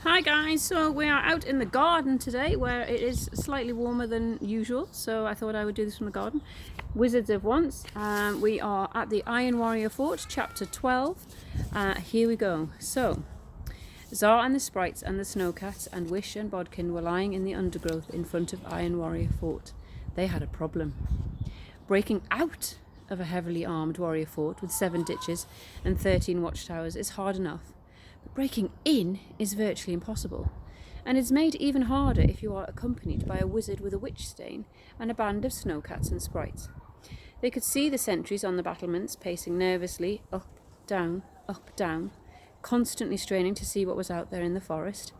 Hi guys, so we are out in the garden today where it is slightly warmer than usual, so I thought I would do this from the garden. Wizards of Once. We are at the Iron Warrior Fort, chapter 12. Here we go. So, Zar and the Sprites and the Snowcats and Wish and Bodkin were lying in the undergrowth in front of Iron Warrior Fort. They had a problem. Breaking out of a heavily armed warrior fort with 7 ditches and 13 watchtowers is hard enough. But breaking in is virtually impossible, and it's made even harder if you are accompanied by a wizard with a witch stain and a band of snowcats and sprites. They could see the sentries on the battlements pacing nervously up, down, constantly straining to see what was out there in the forest.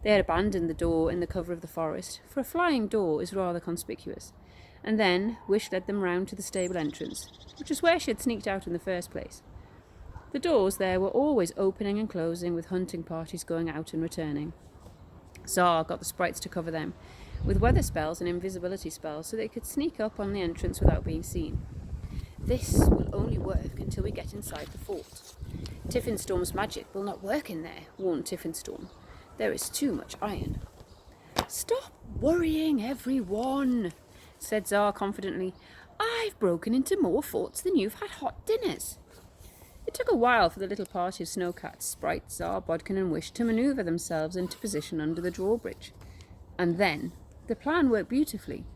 They had abandoned the door in the cover of the forest, for a flying door is rather conspicuous, and then Wish led them round to the stable entrance, which was where she had sneaked out in the first place. The doors there were always opening and closing, with hunting parties going out and returning. Zar got the sprites to cover them with weather spells and invisibility spells so they could sneak up on the entrance without being seen. This will only work until we get inside the fort. Tiffinstorm's magic will not work in there, warned Tiffinstorm. There is too much iron. Stop worrying, everyone, said Zar confidently. I've broken into more forts than you've had hot dinners. It took a while for the little party of snowcats, sprites, Zar, Bodkin and Wish to manoeuvre themselves into position under the drawbridge. And then the plan worked beautifully.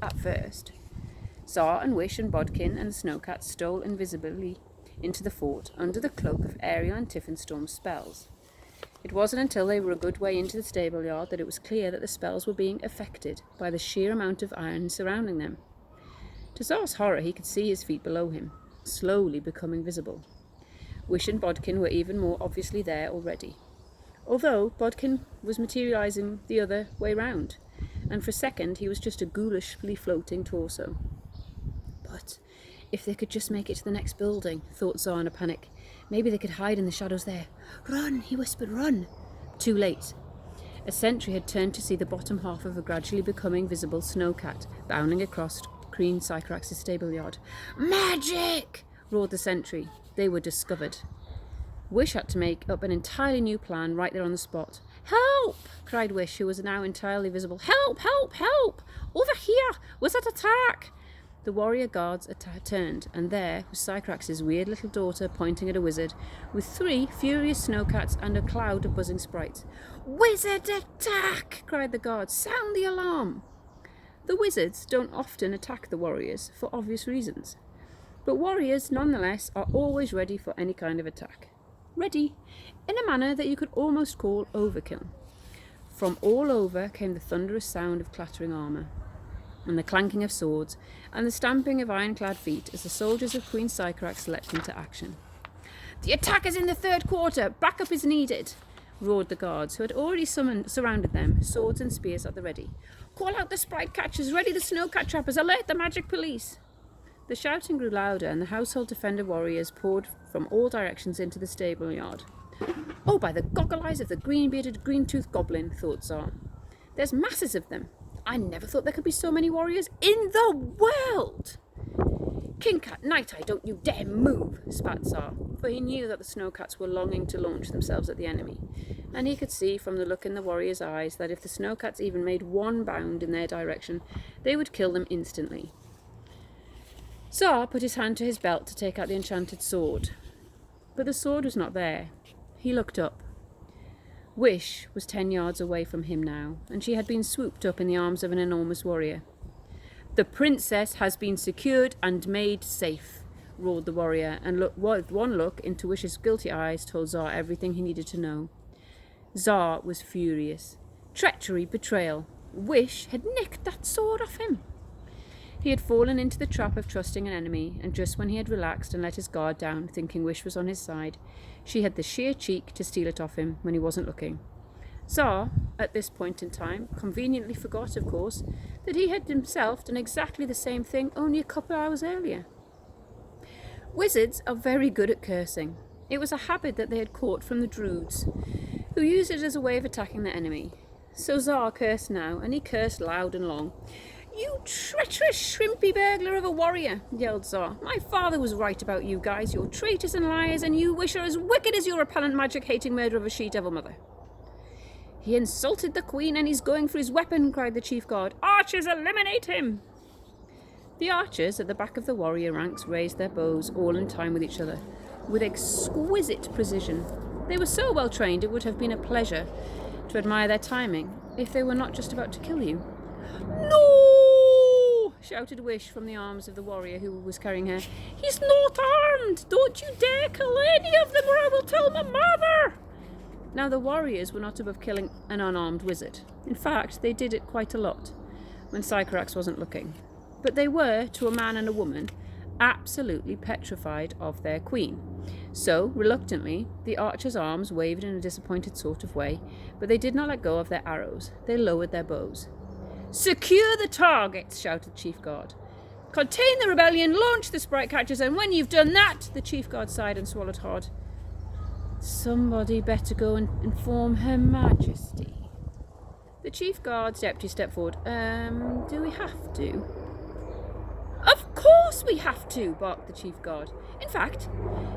At first, Zar and Wish and Bodkin and the snowcats stole invisibly into the fort under the cloak of Ariel and Tiffinstorm's spells. It wasn't until they were a good way into the stable yard that it was clear that the spells were being affected by the sheer amount of iron surrounding them. To Zar's horror, he could see his feet below him, slowly becoming visible. Wish and Bodkin were even more obviously there already, although Bodkin was materialising the other way round, and for a second he was just a ghoulishly floating torso. But if they could just make it to the next building, thought Zar in a panic. Maybe they could hide in the shadows there. Run, he whispered, run. Too late. A sentry had turned to see the bottom half of a gradually becoming visible snowcat bounding across Queen Sycorax's stable yard. Magic! Roared the sentry. They were discovered. Wish had to make up an entirely new plan right there on the spot. Help! Cried Wish, who was now entirely visible. Help! Help! Help! Over here! Wizard attack! The warrior guards turned, and there was Sycorax's weird little daughter pointing at a wizard, with 3 furious snowcats and a cloud of buzzing sprites. Wizard attack! Cried the guards. Sound the alarm! The wizards don't often attack the warriors for obvious reasons, but warriors nonetheless are always ready for any kind of attack. Ready in a manner that you could almost call overkill. From all over came the thunderous sound of clattering armour, and the clanking of swords, and the stamping of ironclad feet as the soldiers of Queen Sycorax leapt into action. The attack is in the 3rd quarter! Backup is needed! Roared the guards, who had already surrounded them, swords and spears at the ready. Call out the sprite catchers! Ready the snowcat trappers! Alert the magic police! The shouting grew louder, and the household defender warriors poured from all directions into the stable yard. Oh, by the goggle eyes of the green-bearded, green-toothed goblin, thought Zar. There's masses of them. I never thought there could be so many warriors in the world. King Cat, Night Eye, don't you dare move, spat Zar, for he knew that the snowcats were longing to launch themselves at the enemy, and he could see from the look in the warriors' eyes that if the snowcats even made one bound in their direction, they would kill them instantly. Zar put his hand to his belt to take out the enchanted sword, but the sword was not there. He looked up. Wish was 10 yards away from him now, and she had been swooped up in the arms of an enormous warrior. The princess has been secured and made safe, roared the warrior, and one look into Wish's guilty eyes told Zar everything he needed to know. Zar was furious. Treachery, betrayal. Wish had nicked that sword off him. He had fallen into the trap of trusting an enemy, and just when he had relaxed and let his guard down, thinking Wish was on his side, she had the sheer cheek to steal it off him when he wasn't looking. Zar, at this point in time, conveniently forgot, of course, that he had himself done exactly the same thing only a couple of hours earlier. Wizards are very good at cursing. It was a habit that they had caught from the Druids, who used it as a way of attacking their enemy. So Zar cursed now, and he cursed loud and long. You treacherous, shrimpy burglar of a warrior, yelled Zar. My father was right about you guys. You're traitors and liars, and you Wish are as wicked as your repellent magic-hating murder of a she-devil mother. He insulted the queen and he's going for his weapon, cried the chief guard. Archers, eliminate him! The archers at the back of the warrior ranks raised their bows all in time with each other, with exquisite precision. They were so well trained it would have been a pleasure to admire their timing if they were not just about to kill you. No! Shouted Wish from the arms of the warrior who was carrying her. He's not armed! Don't you dare kill any of them or I will tell my mother! Now the warriors were not above killing an unarmed wizard. In fact, they did it quite a lot when Sycorax wasn't looking. But they were, to a man and a woman, absolutely petrified of their queen. So, reluctantly, the archers' arms waved in a disappointed sort of way, but they did not let go of their arrows. They lowered their bows. Secure the targets, shouted the chief guard. Contain the rebellion, launch the sprite catchers, and when you've done that, the chief guard sighed and swallowed hard. Somebody better go and inform Her Majesty. The chief guard's deputy stepped forward. Do we have to? Of course we have to, barked the chief guard. In fact,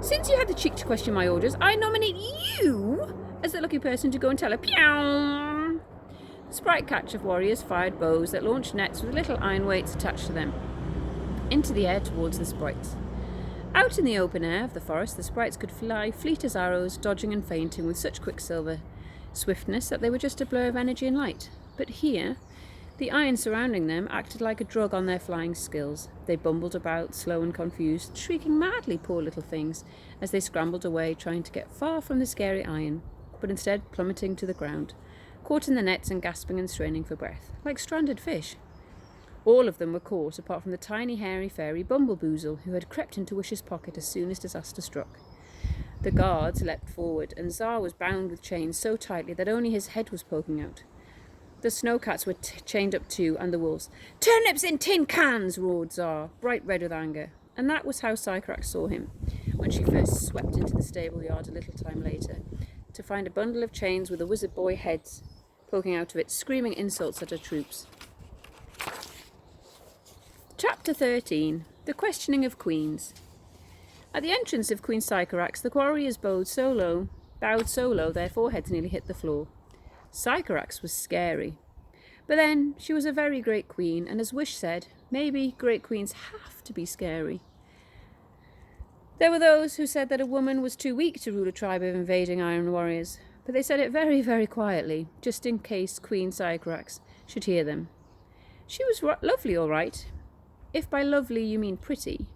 since you had the cheek to question my orders, I nominate you as the lucky person to go and tell her. Pew! The sprite catch of warriors fired bows that launched nets with little iron weights attached to them into the air towards the sprites. Out in the open air of the forest, the sprites could fly fleet as arrows, dodging and feinting with such quicksilver swiftness that they were just a blur of energy and light. But here, the iron surrounding them acted like a drug on their flying skills. They bumbled about, slow and confused, shrieking madly, poor little things, as they scrambled away, trying to get far from the scary iron, but instead plummeting to the ground, caught in the nets and gasping and straining for breath, like stranded fish. All of them were caught, apart from the tiny, hairy fairy Bumbleboozle, who had crept into Wish's pocket as soon as disaster struck. The guards leapt forward, and Tsar was bound with chains so tightly that only his head was poking out. The snowcats were chained up too, and the wolves. Turnips in tin cans, roared Tsar, bright red with anger. And that was how Sycorax saw him, when she first swept into the stable yard a little time later, to find a bundle of chains with a wizard boy heads poking out of it, screaming insults at her troops. Chapter 13. The Questioning of Queens. At the entrance of Queen Sycorax, the warriors bowed so low their foreheads nearly hit the floor. Sycorax was scary. But then, she was a very great queen, and as Wish said, maybe great queens have to be scary. There were those who said that a woman was too weak to rule a tribe of invading iron warriors, but they said it very, very quietly, just in case Queen Sycorax should hear them. She was lovely, all right, if by lovely you mean pretty.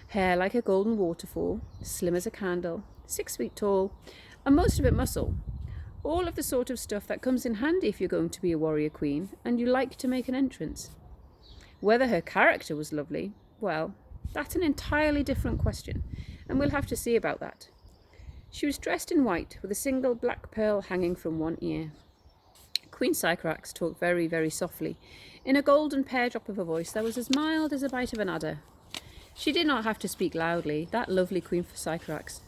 Hair like a golden waterfall, slim as a candle, 6 feet tall, and most of it muscle. All of the sort of stuff that comes in handy if you're going to be a warrior queen and you like to make an entrance. Whether her character was lovely, well, that's an entirely different question, and we'll have to see about that. She was dressed in white, with a single black pearl hanging from one ear. Queen Sycorax talked very, very softly, in a golden pear drop of a voice that was as mild as a bite of an adder. She did not have to speak loudly, that lovely Queen Sycorax.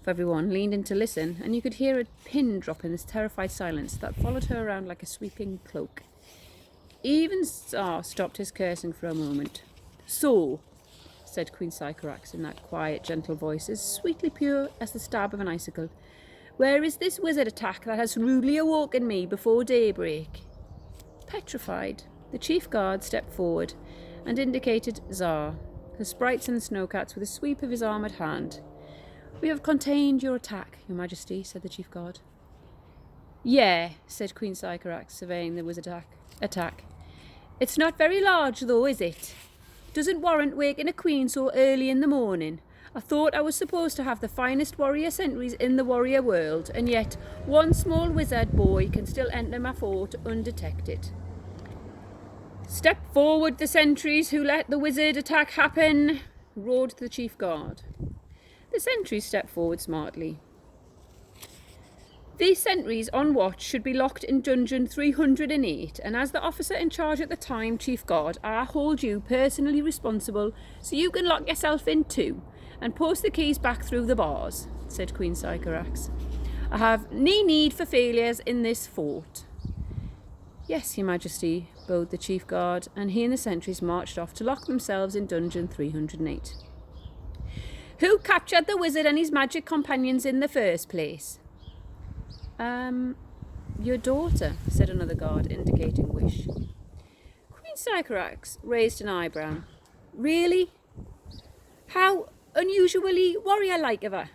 For everyone leaned in to listen, and you could hear a pin drop in this terrified silence that followed her around like a sweeping cloak. Even Tsar stopped his cursing for a moment. So, said Queen Sycorax in that quiet, gentle voice, as sweetly pure as the stab of an icicle, where is this wizard attack that has rudely awoken me before daybreak? Petrified, the chief guard stepped forward and indicated Tsar, the sprites and the snowcats with a sweep of his armoured hand. We have contained your attack, Your Majesty, said the chief guard. Yeah, said Queen Sycorax, surveying the wizard attack. It's not very large, though, is it? Doesn't warrant waking a queen so early in the morning. I thought I was supposed to have the finest warrior sentries in the warrior world, and yet one small wizard boy can still enter my fort undetected. Step forward, the sentries who let the wizard attack happen, roared the chief guard. The sentries stepped forward smartly. These sentries on watch should be locked in dungeon 308, and as the officer in charge at the time, Chief Guard, I hold you personally responsible, so you can lock yourself in too, and post the keys back through the bars, said Queen Sycorax. I have no need for failures in this fort. Yes, Your Majesty, bowed the Chief Guard, and he and the sentries marched off to lock themselves in dungeon 308. Who captured the wizard and his magic companions in the first place? Your daughter, said another guard, indicating Wish. Queen Sycorax raised an eyebrow. Really? How unusually warrior-like of her.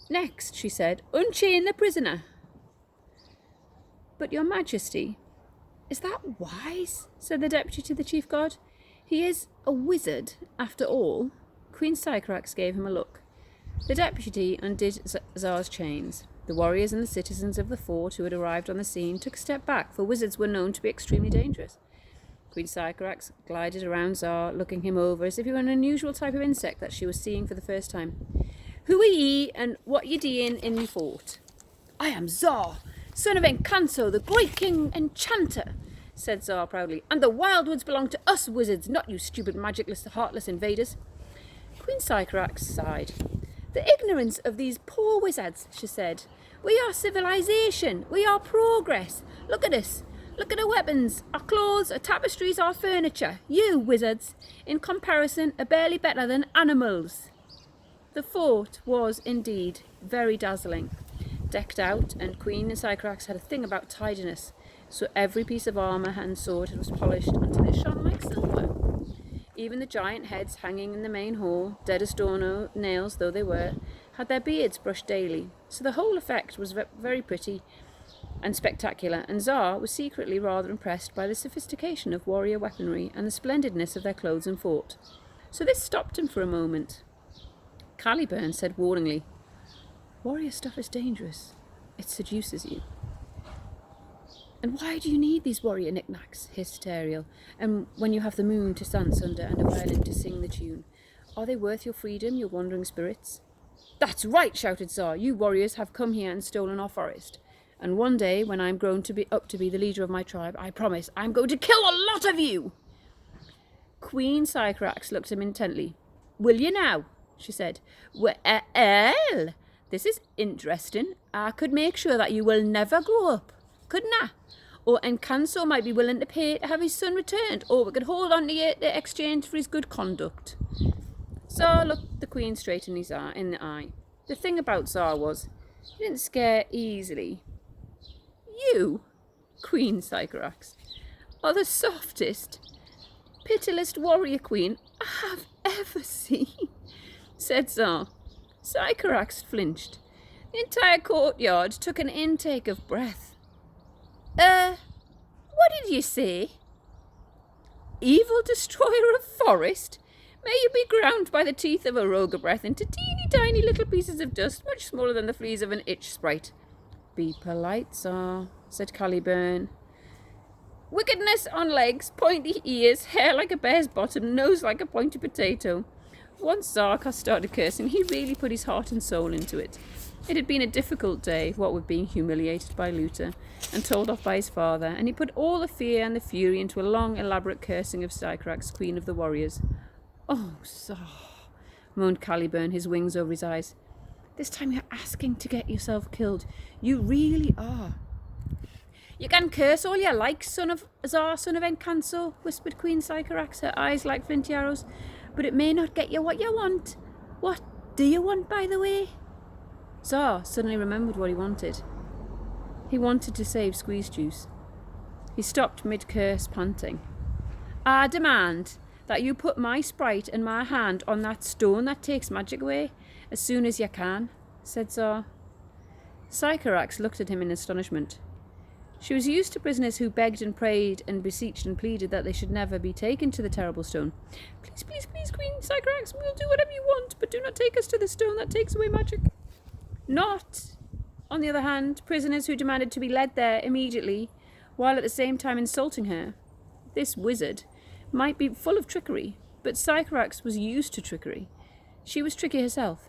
Next, she said, unchain the prisoner. But your majesty, is that wise? Said the deputy to the chief guard. He is a wizard, after all. Queen Sycorax gave him a look. The deputy undid Tsar's chains. The warriors and the citizens of the fort who had arrived on the scene took a step back, for wizards were known to be extremely dangerous. Queen Sycorax glided around Tsar, looking him over as if he were an unusual type of insect that she was seeing for the first time. Who are ye, and what ye doing in me fort? I am Tsar, son of Encanso, the great king enchanter, said Tsar proudly, and the wildwoods belong to us wizards, not you stupid magicless, heartless invaders. Queen Sycorax sighed. The ignorance of these poor wizards, she said. We are civilization. We are progress. Look at us. Look at our weapons, our clothes, our tapestries, our furniture. You, wizards, in comparison, are barely better than animals. The fort was indeed very dazzling, decked out, and Queen Sycorax had a thing about tidiness, so every piece of armour and sword was polished until it shone like silver. Even the giant heads hanging in the main hall, dead as doornails though they were, had their beards brushed daily, so the whole effect was very pretty and spectacular, and Tsar was secretly rather impressed by the sophistication of warrior weaponry and the splendidness of their clothes and fort. So this stopped him for a moment. Caliburn said warningly, Warrior stuff is dangerous. It seduces you. And why do you need these warrior knickknacks? Hissed Ariel. And when you have the moon to dance under and a violin to sing the tune, are they worth your freedom, your wandering spirits? That's right, shouted Tsar. You warriors have come here and stolen our forest. And one day, when I'm grown to be the leader of my tribe, I promise I'm going to kill a lot of you. Queen Sycorax looked at him intently. Will you now? She said. Well, this is interesting. I could make sure that you will never grow up, couldn't I? Or Encanso might be willing to pay to have his son returned, or we could hold on to you to exchange for his good conduct. Tsar looked the queen straight in the eye. The thing about Tsar was, he didn't scare easily. You, Queen Sycorax, are the softest, pitiless warrior queen I have ever seen, said Tsar. Sycorax flinched. The entire courtyard took an intake of breath. What did you say? Evil destroyer of forest? May you be ground by the teeth of a Rogabreath into teeny tiny little pieces of dust, much smaller than the fleas of an itch sprite. Be polite, Tsar, said Caliburn. Wickedness on legs, pointy ears, hair like a bear's bottom, nose like a pointed potato. Once Tsar started cursing, he really put his heart and soul into it. It had been a difficult day, what with being humiliated by Luther and told off by his father, and he put all the fear and the fury into a long, elaborate cursing of Sycorax, queen of the warriors. Oh, Tsar, moaned Caliburn, his wings over his eyes. This time you're asking to get yourself killed. You really are. You can curse all you like, son of Tsar, son of Encanso, whispered Queen Sycorax, her eyes like flinty arrows, but it may not get you what you want. What do you want, by the way? Tsar suddenly remembered what he wanted. He wanted to save Squeeze Juice. He stopped mid-curse, panting. I demand that you put my sprite and my hand on that stone that takes magic away as soon as you can, said Tsar. Sycorax looked at him in astonishment. She was used to prisoners who begged and prayed and beseeched and pleaded that they should never be taken to the terrible stone. Please, please, please, Queen Sycorax, we'll do whatever you want, but do not take us to the stone that takes away magic. Not, on the other hand, prisoners who demanded to be led there immediately, while at the same time insulting her. This wizard might be full of trickery, but Sycorax was used to trickery. She was tricky herself.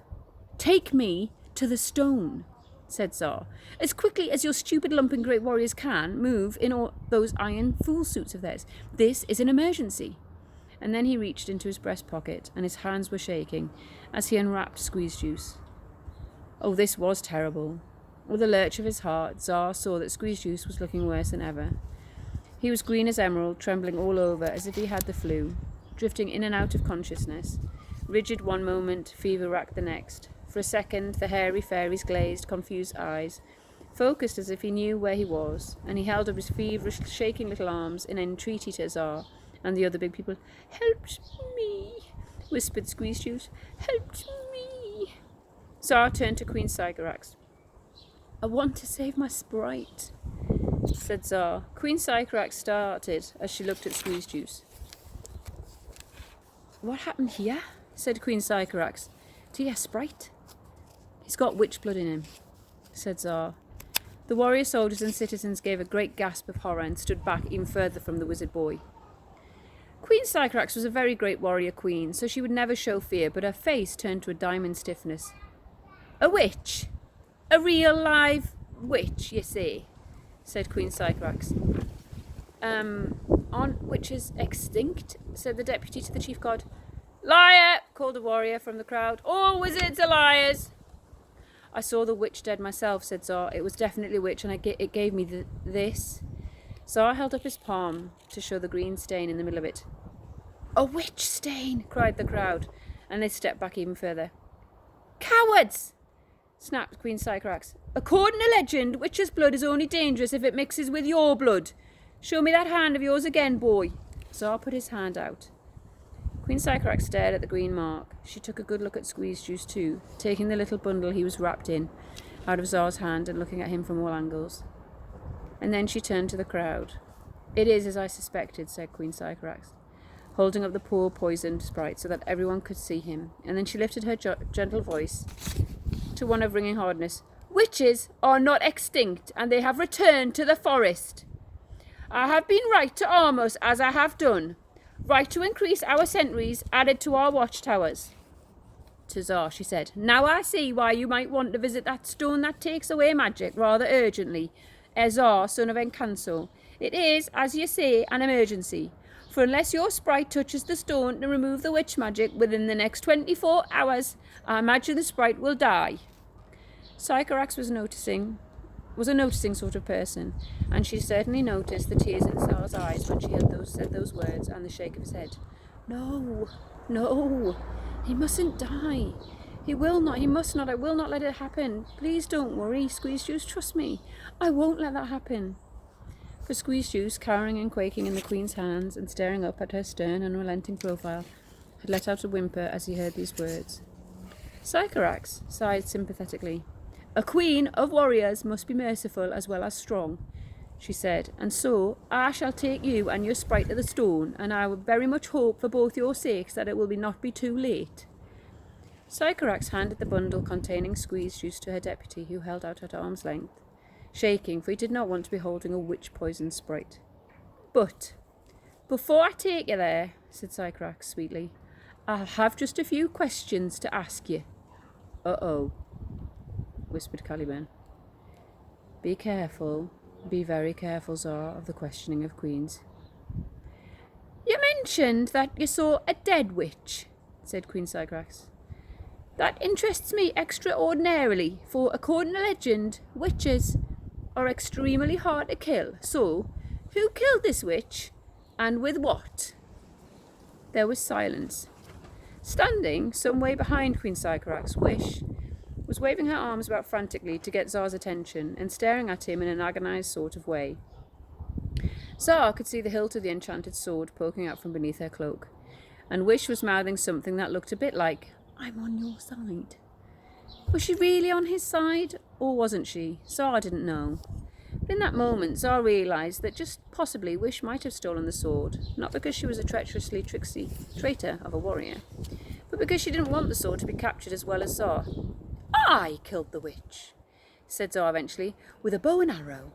Take me to the stone, said Tsar, as quickly as your stupid lumping great warriors can move in all those iron fool suits of theirs. This is an emergency. And then he reached into his breast pocket, and his hands were shaking as he unwrapped Squeeze Juice. Oh, this was terrible. With a lurch of his heart, Tsar saw that Squeeze Juice was looking worse than ever. He was green as emerald, trembling all over as if he had the flu, drifting in and out of consciousness, rigid one moment, fever-racked the next. For a second, the hairy fairy's glazed, confused eyes focused as if he knew where he was, and he held up his feverish, shaking little arms in entreaty to Tsar and the other big people. "Help me," whispered Squeeze Juice. "Help me." Tsar turned to Queen Sycorax. "I want to save my sprite," said Tsar. Queen Sycorax started as she looked at Squeeze Juice. "What happened here?" said Queen Sycorax. "To your sprite?" "He's got witch blood in him," said Tsar. The warrior soldiers and citizens gave a great gasp of horror and stood back even further from the wizard boy. Queen Sycorax was a very great warrior queen, so she would never show fear, but her face turned to a diamond stiffness. "A witch? A real live witch, you say?" said Queen Sycorax. "Aren't witches extinct?" said the deputy to the chief god. "Liar!" called a warrior from the crowd. "All wizards are liars." "I saw the witch dead myself," said Tsar. "It was definitely a witch, and it gave me this." Tsar held up his palm to show the green stain in the middle of it. "A witch stain!" cried the crowd, and they stepped back even further. "Cowards!" snapped Queen Sycorax. "According to legend, witch's blood is only dangerous if it mixes with your blood. Show me that hand of yours again, boy." Tsar put his hand out. Queen Sycorax stared at the green mark. She took a good look at Squeeze Juice too, taking the little bundle he was wrapped in out of Tsar's hand and looking at him from all angles. And then she turned to the crowd. "It is as I suspected," said Queen Sycorax, holding up the poor poisoned sprite so that everyone could see him. And then she lifted her gentle voice to one of ringing hardness. "Witches are not extinct, and they have returned to the forest. I have been right to arm us as I have done. Right to increase our sentries added to our watchtowers." To Tsar she said, "Now I see why you might want to visit that stone that takes away magic rather urgently, Ezar, son of Encanso. It is, as you say, an emergency, for unless your sprite touches the stone to remove the witch magic within the next 24 hours, I imagine the sprite will die." Sycorax was a noticing sort of person, and she certainly noticed the tears in Tsar's eyes when she had said those words, and the shake of his head. No, he mustn't die. He must not, I will not let it happen. Please don't worry, Squeeze Juice, trust me. I won't let that happen." For Squeeze Juice, cowering and quaking in the Queen's hands and staring up at her stern, unrelenting profile, had let out a whimper as he heard these words. Sycorax sighed sympathetically. "A queen of warriors must be merciful as well as strong," she said, "and so I shall take you and your sprite to the stone, and I would very much hope for both your sakes that it will not be too late." Sycorax handed the bundle containing Squeeze Juice to her deputy, who held out at arm's length, shaking, for he did not want to be holding a witch-poisoned sprite. "But before I take you there," said Sycorax sweetly, "I'll have just a few questions to ask you." "Uh-oh," whispered Caliban. "Be careful, be very careful, Tsar, of the questioning of queens." "You mentioned that you saw a dead witch," said Queen Sycorax. "That interests me extraordinarily, for according to legend, witches are extremely hard to kill. So, who killed this witch, and with what?" There was silence. Standing some way behind Queen Sycorax, Wish was waving her arms about frantically to get Tsar's attention and staring at him in an agonized sort of way. Tsar could see the hilt of the enchanted sword poking out from beneath her cloak, and Wish was mouthing something that looked a bit like, "I'm on your side." Was she really on his side, or wasn't she? Tsar didn't know. But in that moment, Tsar realised that just possibly Wish might have stolen the sword, not because she was a treacherously tricksy traitor of a warrior, but because she didn't want the sword to be captured as well as Tsar. "I killed the witch," said Tsar eventually, "with a bow and arrow."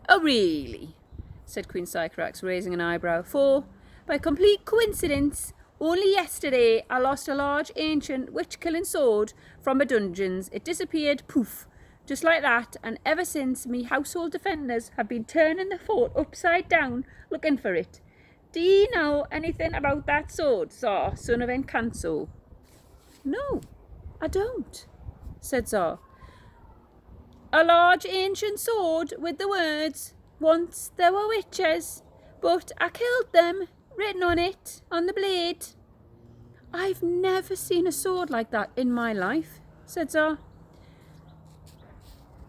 "Oh, really?" said Queen Sycorax, raising an eyebrow, "for, by complete coincidence, only yesterday I lost a large ancient witch-killing sword from my dungeons. It disappeared, poof, just like that, and ever since me household defenders have been turning the fort upside down looking for it. Do you know anything about that sword, Tsar, son of Encanso?" "No, I don't," said Tsar. "A large ancient sword with the words, 'Once there were witches, but I killed them,' written on it, on the blade." "I've never seen a sword like that in my life," said Tsar.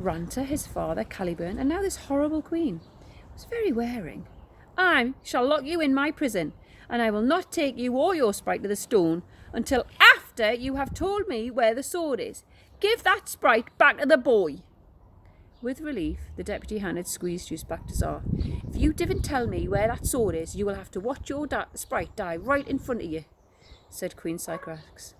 Ranta, his father, Caliburn, and now this horrible queen, was very wearing. I shall lock you in my prison, and I will not take you or your sprite to the stone until after you have told me where the sword is. Give that sprite back to the boy. With relief, the deputy handed Squeeze Juice back to Tsar. If you didn't tell me where that sword is, you will have to watch your sprite die right in front of you, said Queen Sycorax.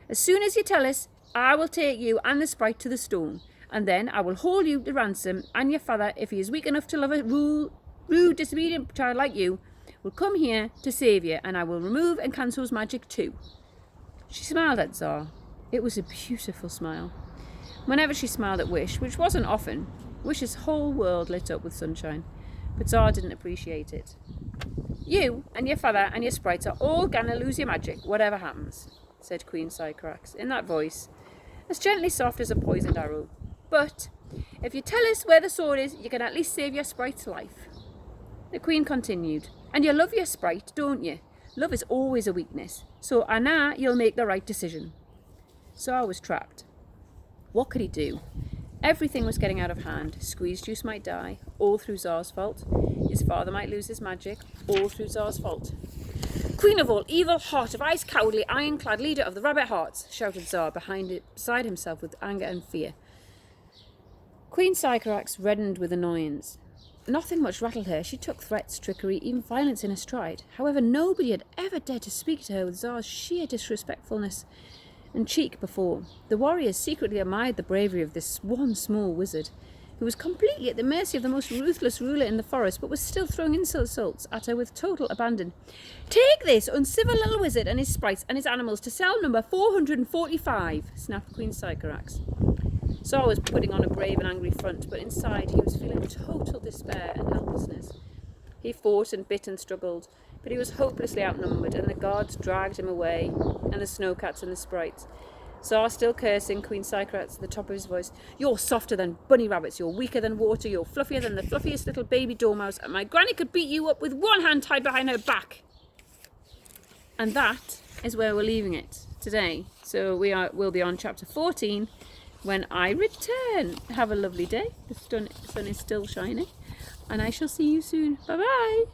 As soon as you tell us, I will take you and the sprite to the stone, and then I will hold you to ransom, and your father, if he is weak enough to love a rude, disobedient child like you, will come here to save you, and I will remove and cancel his magic too. She smiled at Tsar. It was a beautiful smile. Whenever she smiled at Wish, which wasn't often, Wish's whole world lit up with sunshine, but Tsar didn't appreciate it. You and your father and your sprites are all gonna lose your magic, whatever happens, said Queen Sycorax, in that voice, as gently soft as a poisoned arrow. But if you tell us where the sword is, you can at least save your sprite's life. The Queen continued, and you love your sprite, don't you? Love is always a weakness, so now you'll make the right decision. Tsar was trapped. What could he do? Everything was getting out of hand. Squeeze Juice might die, all through Tsar's fault. His father might lose his magic, all through Tsar's fault. Queen of all evil, heart of ice, cowardly, ironclad leader of the rabbit hearts, shouted Tsar beside himself with anger and fear. Queen Sycorax reddened with annoyance. Nothing much rattled her. She took threats, trickery, even violence in her stride. However, nobody had ever dared to speak to her with Tsar's sheer disrespectfulness and cheek before. The warriors secretly admired the bravery of this one small wizard, who was completely at the mercy of the most ruthless ruler in the forest, but was still throwing insults at her with total abandon. Take this uncivil little wizard and his sprites and his animals to cell number 445, snapped Queen Sycorax. Tsar was putting on a brave and angry front, but inside he was feeling total despair and helplessness. He fought and bit and struggled, but he was hopelessly outnumbered, and the guards dragged him away, and the snowcats and the sprites. Tsar still cursing Queen Sycorax at the top of his voice. You're softer than bunny rabbits, you're weaker than water, you're fluffier than the fluffiest little baby dormouse, and my granny could beat you up with one hand tied behind her back. And that is where we're leaving it today. So we'll be on chapter 14 when I return. Have a lovely day. The sun is still shining, and I shall see you soon. Bye bye.